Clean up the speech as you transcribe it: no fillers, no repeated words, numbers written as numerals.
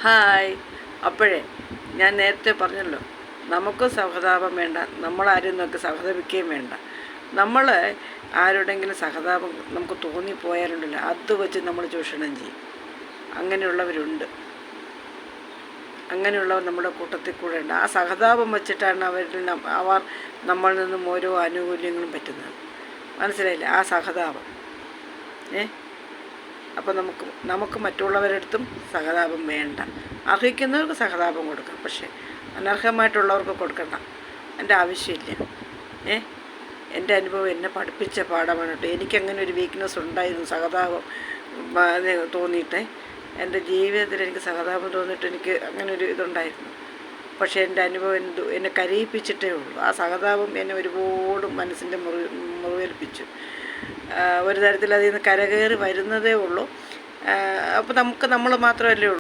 Hi. അപ്പോഴേ ഞാൻ നേരത്തെ പറഞ്ഞല്ലോ, നമുക്ക് സഹതാപം വേണ്ട, നമ്മളാരും നോക്കി സഹതപിക്കുകയും വേണ്ട. നമ്മൾ ആരോടെങ്കിലും സഹതാപം നമുക്ക് തോന്നിപ്പോയാലുണ്ടല്ലോ, അത് വെച്ച് നമ്മൾ ചൂഷണം ചെയ്യും. അങ്ങനെയുള്ളവരുണ്ട്. അങ്ങനെയുള്ളവർ നമ്മുടെ കൂട്ടത്തിൽ കൂടെ ഉണ്ട്. ആ സഹതാപം വെച്ചിട്ടാണ് അവർ നമ്മളിൽ നിന്നും ഓരോ ആനുകൂല്യങ്ങളും പറ്റുന്നത്. മനസ്സിലായില്ലേ? ആ സഹതാപം അപ്പോൾ നമുക്ക് മറ്റുള്ളവരുടെ അടുത്തും സഹതാപം വേണ്ട. അർഹിക്കുന്നവർക്ക് സഹതാപം കൊടുക്കാം, പക്ഷേ അനർഹമായിട്ടുള്ളവർക്ക് കൊടുക്കണ്ട. എൻ്റെ ആവശ്യമില്ല. എൻ്റെ അനുഭവം എന്നെ പഠിപ്പിച്ച പാഠമാണ് കേട്ടോ. എനിക്കങ്ങനെ ഒരു വീക്ക്നെസ് ഉണ്ടായിരുന്നു, സഹതാപം തോന്നിയിട്ട്. എൻ്റെ ജീവിതത്തിൽ എനിക്ക് സഹതാപം തോന്നിയിട്ട് എനിക്ക് അങ്ങനെ ഒരു ഇതുണ്ടായിരുന്നു. പക്ഷേ എൻ്റെ അനുഭവം എന്നെ കരയിപ്പിച്ചിട്ടേ ഉള്ളൂ. ആ സഹതാപം എന്നെ ഒരുപാട് മനസ്സിൻ്റെ മുറിവേൽപ്പിച്ചു. ഒരു തരത്തിൽ അതിൽ നിന്ന് കരകയറി വരുന്നതേ ഉള്ളൂ. അപ്പോൾ നമ്മൾ മാത്രമല്ലേ ഉള്ളൂ.